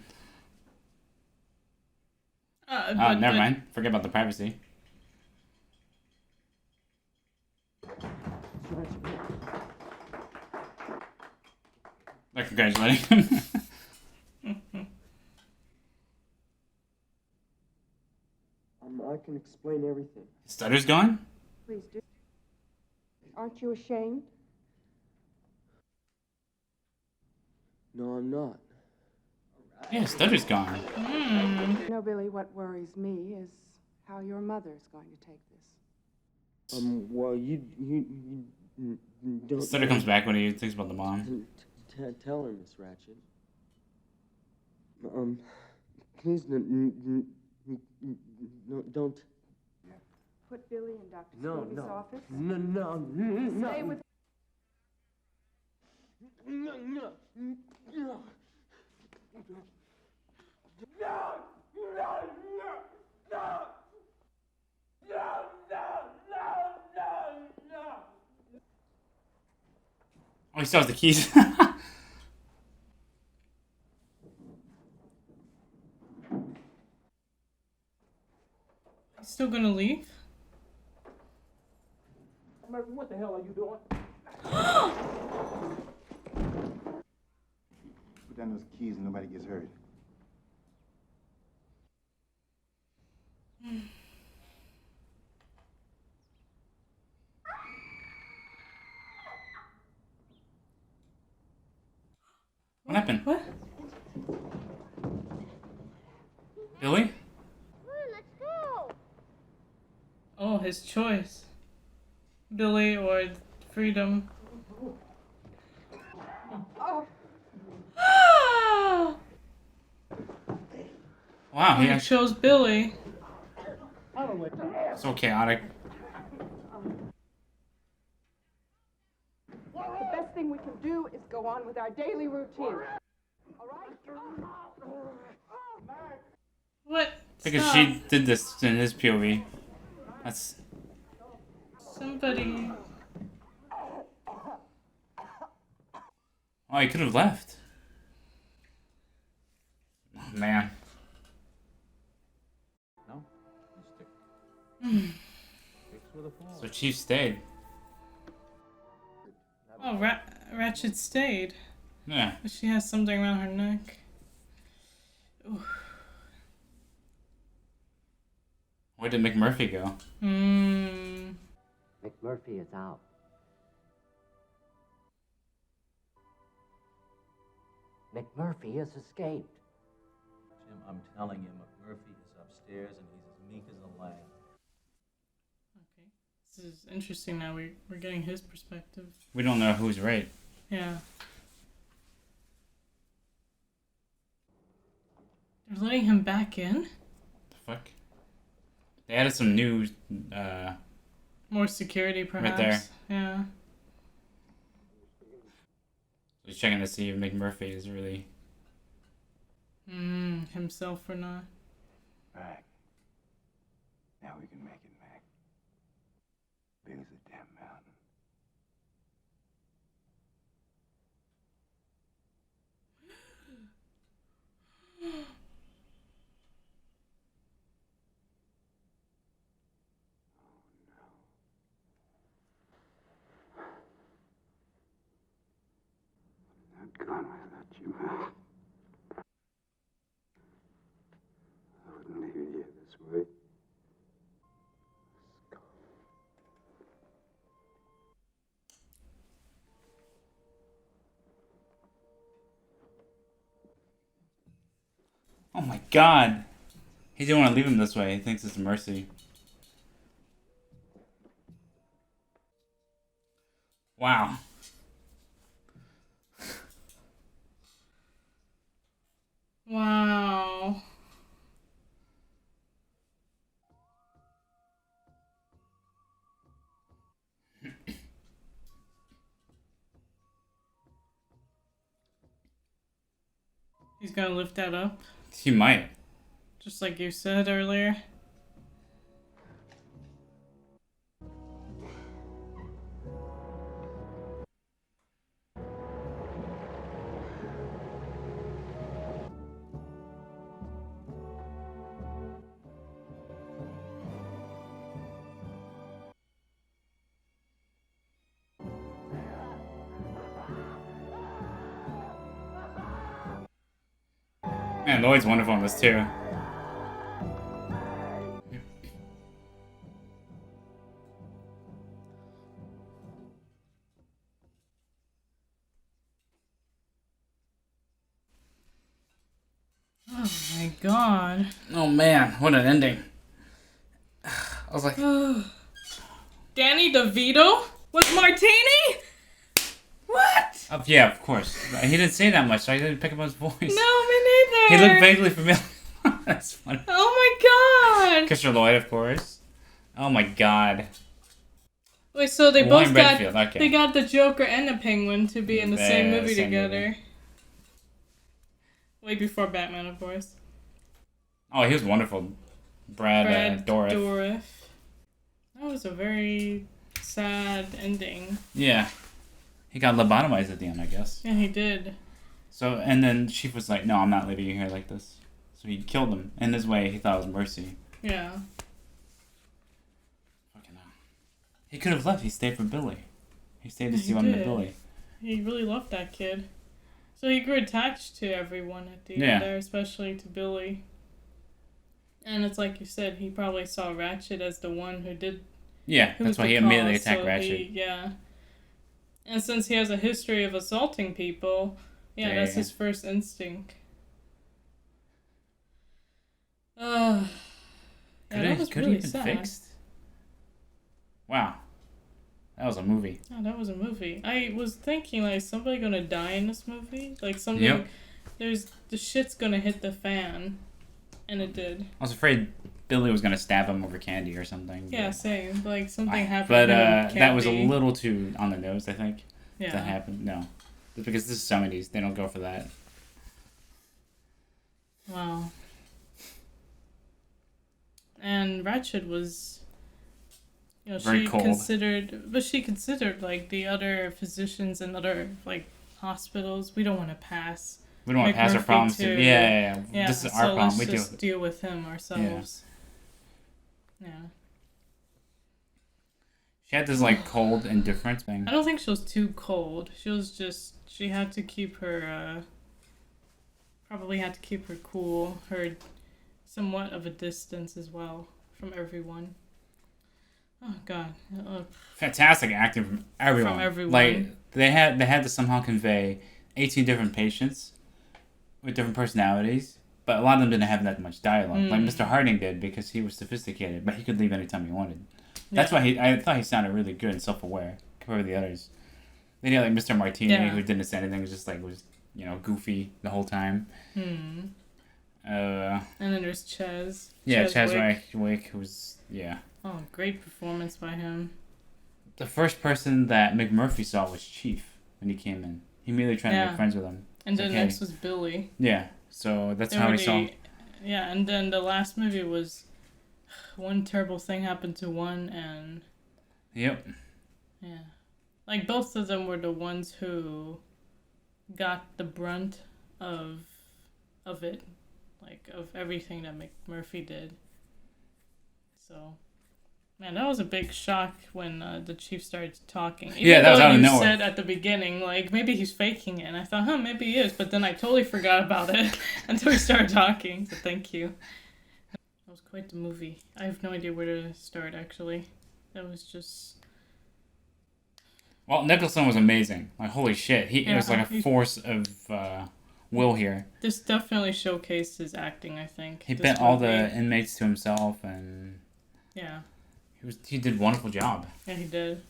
Speaker 1: Never mind. Forget about the privacy. They're congratulating him.
Speaker 9: I can explain everything.
Speaker 1: His stutter's gone?
Speaker 3: Please do. Aren't you ashamed?
Speaker 9: No, I'm not.
Speaker 1: Yeah, his stutter's gone.
Speaker 3: No, Billy, what worries me is how your mother's going to take this.
Speaker 9: Well, you don't.
Speaker 1: His stutter comes back when he thinks about the mom.
Speaker 9: Tell her, Miss Ratchet. Please, no, don't.
Speaker 3: Put Billy in Dr.
Speaker 9: No,
Speaker 3: Stevie's
Speaker 9: no.
Speaker 3: office.
Speaker 9: No.
Speaker 3: Stay with
Speaker 1: Oh, he still has the keys.
Speaker 2: He's still gonna leave?
Speaker 9: Murphy, what the hell are you doing?
Speaker 8: Put down those keys and nobody gets hurt.
Speaker 1: What happened?
Speaker 2: What?
Speaker 1: Billy?
Speaker 11: Come on, let's go.
Speaker 2: Oh, his choice. Billy or freedom.
Speaker 3: Oh,
Speaker 2: Ah!
Speaker 1: Wow,
Speaker 2: He chose Billy.
Speaker 1: So chaotic.
Speaker 3: The best thing we can do is go on with our daily routine. All right?
Speaker 2: What?
Speaker 1: Because
Speaker 2: Stop.
Speaker 1: she did this in his POV. That's...
Speaker 2: Somebody.
Speaker 1: Oh, he could have left. Oh, man.
Speaker 13: No? Stick. Sticks with a fall.
Speaker 1: So Chief stayed.
Speaker 2: Oh, Ratchet stayed.
Speaker 1: Yeah.
Speaker 2: But she has something around her neck. Ooh.
Speaker 1: Where did McMurphy go?
Speaker 16: McMurphy is out. McMurphy has escaped.
Speaker 13: Jim, I'm telling you, McMurphy is upstairs and he's as meek as a lamb.
Speaker 2: Okay. This is interesting now. We're getting his perspective.
Speaker 1: We don't know who's right.
Speaker 2: Yeah. They're letting him back in?
Speaker 1: The fuck? They added some new,
Speaker 2: More security, perhaps.
Speaker 1: Right there.
Speaker 2: Yeah.
Speaker 1: Just checking to see if McMurphy is really...
Speaker 2: Himself or not.
Speaker 8: Right. Now we can make it, Mac. Big as a damn mountain. Not gone without you, Mac. I wouldn't leave you here this way.
Speaker 1: Oh my god! He didn't want to leave him this way. He thinks it's mercy. Wow.
Speaker 2: Wow. He's gonna lift that up.
Speaker 1: He might.
Speaker 2: Just like you said earlier.
Speaker 1: Man, Lloyd's wonderful in this too.
Speaker 2: Oh my god.
Speaker 1: Oh man, what an ending. I was like...
Speaker 2: Danny DeVito? With Martini? What?
Speaker 1: Yeah, of course. He didn't say that much, so I didn't pick up his voice.
Speaker 2: No, me neither.
Speaker 1: He looked vaguely familiar. That's funny.
Speaker 2: Oh my god.
Speaker 1: Christopher Lloyd, of course. Oh my god.
Speaker 2: Wait, so they
Speaker 1: William
Speaker 2: both got
Speaker 1: Redfield, okay.
Speaker 2: they got the Joker and the Penguin to be in the same movie
Speaker 1: same
Speaker 2: together.
Speaker 1: movie.
Speaker 2: Way before Batman, of course.
Speaker 1: Oh, he was wonderful. Brad Dourif.
Speaker 2: That was a very sad ending.
Speaker 1: Yeah. He got lobotomized at the end, I guess.
Speaker 2: Yeah, he did.
Speaker 1: So, and then Chief was like, no, I'm not leaving you here like this. So he killed him. In his way, he thought it was mercy.
Speaker 2: Yeah.
Speaker 1: Fucking hell. He could have left. He stayed for Billy. He stayed to see what happened to Billy.
Speaker 2: He really loved that kid. So he grew attached to everyone at the end there, especially to Billy. And it's like you said, he probably saw Ratchet as the one who did...
Speaker 1: Yeah, that's why he immediately attacked Ratchet.
Speaker 2: Yeah. And since he has a history of assaulting people, that's his first instinct. That was really sad.
Speaker 1: Fixed? Wow. That was a movie.
Speaker 2: Oh, that was a movie. I was thinking, like, somebody gonna die in this movie? Like, something... The shit's gonna hit the fan. And it did.
Speaker 1: I was afraid Billy was gonna stab him over candy or something.
Speaker 2: Yeah, same. Like something happened.
Speaker 1: But
Speaker 2: to him with
Speaker 1: that was a
Speaker 2: candy.
Speaker 1: little too on the nose, I think.
Speaker 2: Yeah.
Speaker 1: That happened. No, just because this is 70s, they don't go for that.
Speaker 2: Wow. And Ratched was,
Speaker 1: Very cold.
Speaker 2: she considered like the other physicians and other like hospitals. We don't want to pass.
Speaker 1: We don't want to pass our problems to. Yeah. This is our problem. We
Speaker 2: Let's just deal with him ourselves. Yeah.
Speaker 1: She had this like cold indifference thing.
Speaker 2: I don't think she was too cold. She had to keep her probably had to keep her cool, her somewhat of a distance as well from everyone. Oh God!
Speaker 1: Fantastic acting from everyone.
Speaker 2: From everyone.
Speaker 1: Like they had to somehow convey 18 different patients with different personalities, but a lot of them didn't have that much dialogue. Like Mr. Harding did because he was sophisticated, but he could leave anytime he wanted. That's why I thought he sounded really good and self-aware compared to the others. Then you had like Mr. Martini who didn't say anything, was goofy the whole time.
Speaker 2: And then there's Ches.
Speaker 1: Yeah, Ches Wick, who was
Speaker 2: Oh, great performance by him.
Speaker 1: The first person that McMurphy saw was Chief when he came in. He immediately tried to make friends with him.
Speaker 2: And then next was Billy.
Speaker 1: Yeah, so that's how he saw him.
Speaker 2: Yeah, and then the last movie was one terrible thing happened to one, and
Speaker 1: Yep.
Speaker 2: Yeah, like both of them were the ones who got the brunt of it, like of everything that McMurphy did. So, man, that was a big shock when the chief started talking. Even
Speaker 1: that was out of
Speaker 2: you
Speaker 1: nowhere.
Speaker 2: said at the beginning, like, maybe he's faking it. And I thought, maybe he is. But then I totally forgot about it until we started talking. So thank you. That was quite the movie. I have no idea where to start, actually. That was just...
Speaker 1: Well, Nicholson was amazing. Like, holy shit. He was like a force of will here.
Speaker 2: This definitely showcased his acting, I think.
Speaker 1: He bent all the inmates to himself, and...
Speaker 2: Yeah.
Speaker 1: He did a wonderful job.
Speaker 2: Yeah, he did.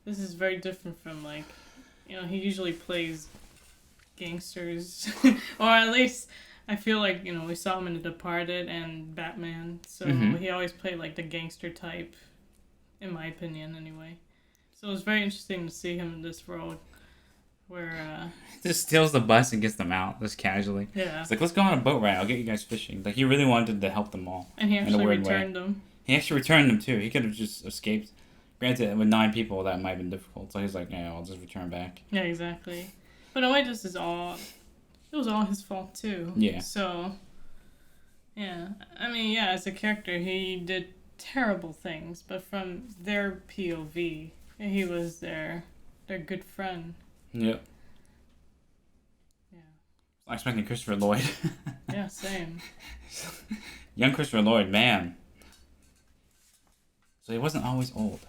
Speaker 2: This is very different from, like, he usually plays gangsters. Or at least, I feel like, we saw him in The Departed and Batman. So he always played, like, the gangster type, in my opinion, anyway. So it was very interesting to see him in this role where...
Speaker 1: Just steals the bus and gets them out, just casually.
Speaker 2: Yeah.
Speaker 1: It's like, let's go on a boat ride. I'll get you guys fishing. Like, he really wanted to help them all.
Speaker 2: And he actually returned them.
Speaker 1: He actually returned them, too. He could have just escaped. Granted, with 9 people, that might have been difficult. So he's like, yeah, I'll just return back.
Speaker 2: Yeah, exactly. But in a way, it was all his fault, too.
Speaker 1: Yeah.
Speaker 2: So, yeah. I mean, yeah, as a character, he did terrible things. But from their POV, he was their good friend.
Speaker 1: Yep.
Speaker 2: Yeah.
Speaker 1: I was expecting Christopher Lloyd.
Speaker 2: Yeah, same.
Speaker 1: Young Christopher Lloyd, man. So he wasn't always old.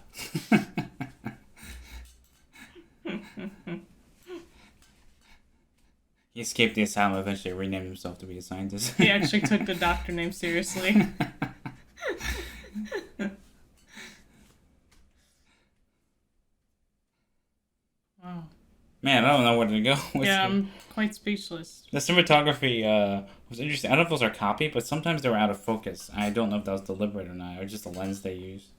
Speaker 1: He escaped the asylum, eventually renamed himself to be a scientist.
Speaker 2: He actually took the doctor name seriously. Wow.
Speaker 1: Man, I don't know where to go.
Speaker 2: I'm quite speechless.
Speaker 1: The cinematography was interesting. I don't know if those are copied, but sometimes they were out of focus. I don't know if that was deliberate or not, or just the lens they used.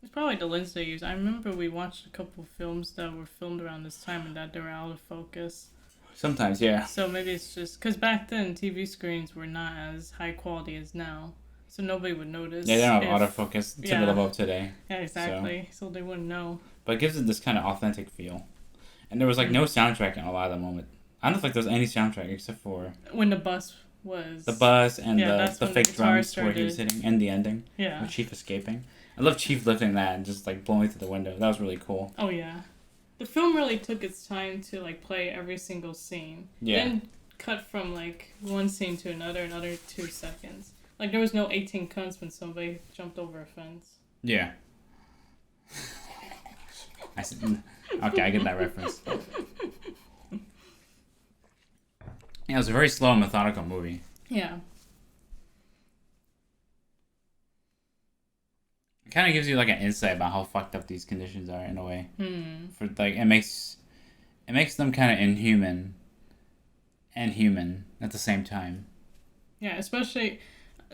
Speaker 2: It's probably the lens they used. I remember we watched a couple films that were filmed around this time and that they were out of focus.
Speaker 1: Sometimes, yeah.
Speaker 2: So maybe it's just... Because back then, TV screens were not as high quality as now. So nobody would notice.
Speaker 1: Yeah, they don't have autofocus typical of today.
Speaker 2: Yeah, exactly. So they wouldn't know.
Speaker 1: But it gives it this kind of authentic feel. And there was like no soundtrack in a lot of the moment. I don't think there was any soundtrack except for...
Speaker 2: When the bus was...
Speaker 1: The bus and the fake drums
Speaker 2: started.
Speaker 1: where he was hitting, and the ending.
Speaker 2: Yeah.
Speaker 1: With Chief escaping. I love Chief lifting that and just like blowing through the window. That was really cool.
Speaker 2: Oh, yeah. The film really took its time to like play every single scene.
Speaker 1: Yeah.
Speaker 2: Then cut from like one scene to another 2 seconds. Like there was no 18 cuts when somebody jumped over a fence.
Speaker 1: Yeah. Okay, I get that reference. Yeah, it was a very slow and methodical movie.
Speaker 2: Yeah.
Speaker 1: It kind of gives you like an insight about how fucked up these conditions are in a way. For like it makes them kind of inhuman and human at the same time.
Speaker 2: Yeah, especially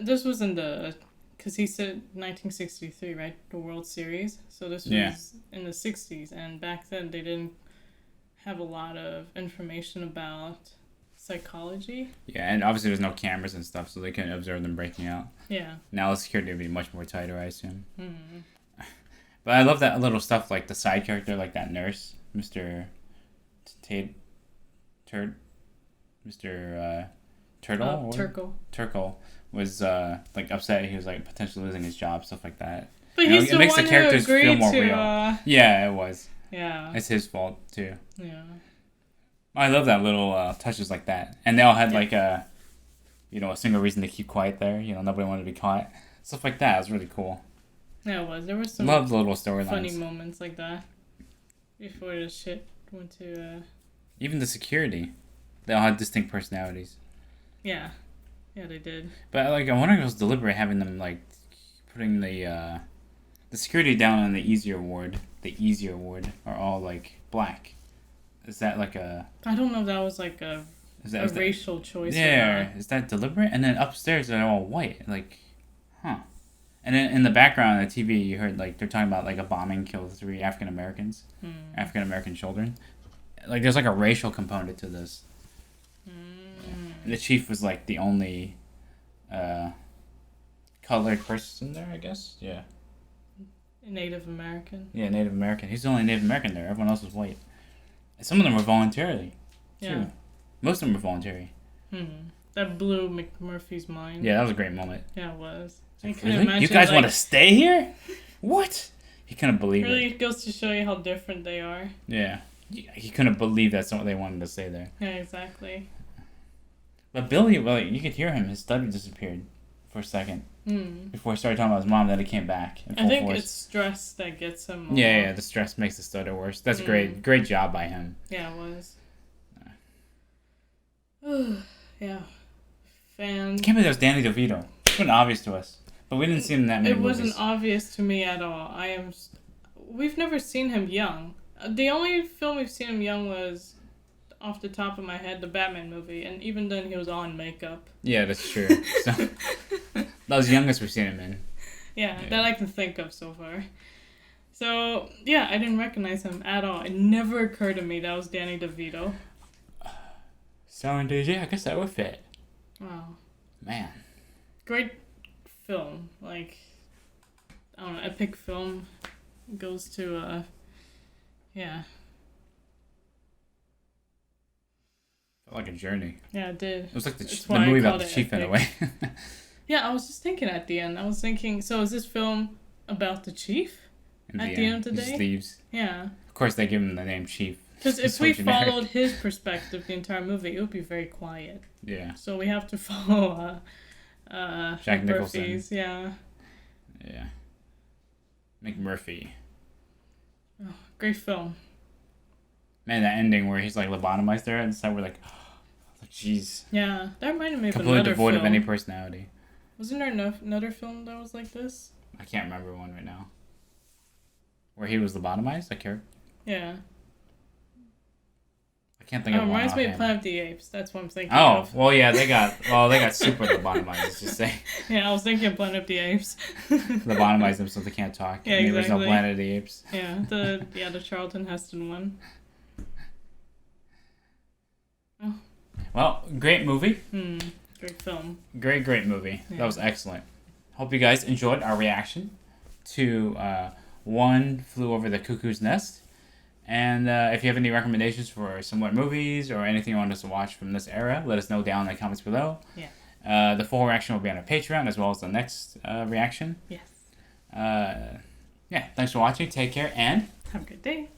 Speaker 2: This was in the, because he said 1963, right? The World Series. So this was in the 60s, and back then they didn't have a lot of information about psychology.
Speaker 1: Yeah, and obviously there's no cameras and stuff, so they couldn't observe them breaking out.
Speaker 2: Yeah.
Speaker 1: Now the security would be much more tighter, I assume.
Speaker 2: Mm-hmm.
Speaker 1: But I love that little stuff, like the side character, like that nurse, Mr. Turtle? Turkle was like upset. He was like potentially losing his job, stuff like that.
Speaker 2: But he's
Speaker 1: it makes the characters feel more
Speaker 2: to,
Speaker 1: real. Yeah, it was.
Speaker 2: Yeah.
Speaker 1: It's his fault too.
Speaker 2: Yeah.
Speaker 1: I love that little touches like that, and they all had like a single reason to keep quiet there. Nobody wanted to be caught. Stuff like that. It was really cool.
Speaker 2: Yeah, it was. There were some
Speaker 1: love the little storylines.
Speaker 2: Funny moments like that before the shit went to.
Speaker 1: Even the security, they all had distinct personalities.
Speaker 2: Yeah, they did.
Speaker 1: But I wonder if it was deliberate having them like putting the security down on the easier ward. The easier ward are all like black. Is that like a?
Speaker 2: I don't know if that was like a racial choice.
Speaker 1: Yeah, is that deliberate? And then upstairs they're all white. Like, huh? And then in the background on the TV, you heard like they're talking about like a bombing killed 3 African Americans, African American children. Like there's like a racial component to this. And the chief was like the only colored person there, I guess. Yeah.
Speaker 2: Native American.
Speaker 1: Yeah, Native American. He's the only Native American there. Everyone else was white. And some of them were voluntarily, too.
Speaker 2: Yeah.
Speaker 1: Most of them were voluntary.
Speaker 2: That blew McMurphy's mind.
Speaker 1: Yeah, that was a great moment.
Speaker 2: Yeah, it was.
Speaker 1: Like, really? You guys want to stay here? What? He couldn't believe it.
Speaker 2: Really goes to show you how different they are.
Speaker 1: Yeah. He couldn't believe that's what they wanted to stay there.
Speaker 2: Yeah, exactly.
Speaker 1: But Billy, well, you could hear him. His stutter disappeared for a second. Before he started talking about his mom, then he came back.
Speaker 2: I think it's stress that gets him.
Speaker 1: Yeah, the stress makes the stutter worse. That's great. Great job by him.
Speaker 2: Yeah, it was. Yeah.
Speaker 1: Can't believe that was Danny DeVito. It wasn't obvious to us. But we didn't see him in that many movies.
Speaker 2: It wasn't obvious to me at all. We've never seen him young. The only film we've seen him young was, off the top of my head, the Batman movie. And even then, he was all in makeup.
Speaker 1: Yeah, that's true. So, that was the youngest we've seen him in.
Speaker 2: Yeah, that I can think of so far. So, yeah, I didn't recognize him at all. It never occurred to me that was Danny DeVito.
Speaker 1: Starring DJ, I guess that would fit.
Speaker 2: Wow.
Speaker 1: Man.
Speaker 2: Great film. Like, I don't know, epic film. Goes to, yeah.
Speaker 1: Felt like a journey.
Speaker 2: Yeah, it did.
Speaker 1: It was like the movie about the chief in a way.
Speaker 2: Yeah, I was just thinking at the end. I was thinking, so is this film about the chief? At the end of the day?
Speaker 1: He just leaves.
Speaker 2: Yeah.
Speaker 1: Of course, they give him the name Chief.
Speaker 2: Because if we followed his perspective the entire movie, it would be very quiet.
Speaker 1: Yeah.
Speaker 2: So we have to follow
Speaker 1: Jack Nicholson.
Speaker 2: Yeah.
Speaker 1: Yeah. McMurphy.
Speaker 2: Oh, great film.
Speaker 1: Man, that ending where he's like lobotomized there and so we're like, oh, jeez.
Speaker 2: Yeah, that reminded me of
Speaker 1: completely
Speaker 2: another
Speaker 1: devoid
Speaker 2: film.
Speaker 1: of any personality.
Speaker 2: Wasn't there another film that was like this?
Speaker 1: I can't remember one right now. Where he was lobotomized?
Speaker 2: Yeah.
Speaker 1: I can't think of one.
Speaker 2: Reminds me of Planet of the Apes. That's what I'm thinking
Speaker 1: of. Oh, well, yeah, they got super lobotomized, let's just say.
Speaker 2: Yeah, I was thinking of Planet of the Apes.
Speaker 1: Lobotomized them so they can't talk.
Speaker 2: Yeah, exactly.
Speaker 1: There's no Planet of the Apes.
Speaker 2: Yeah, the Charlton Heston one. Oh.
Speaker 1: Well, great movie.
Speaker 2: Great film.
Speaker 1: Great movie. Yeah. That was excellent. Hope you guys enjoyed our reaction to One Flew Over the Cuckoo's Nest. And if you have any recommendations for similar movies or anything you want us to watch from this era, let us know down in the comments below.
Speaker 2: Yeah.
Speaker 1: The full reaction will be on our Patreon as well as the next reaction.
Speaker 2: Yes.
Speaker 1: Yeah, thanks for watching. Take care and
Speaker 2: have a good day.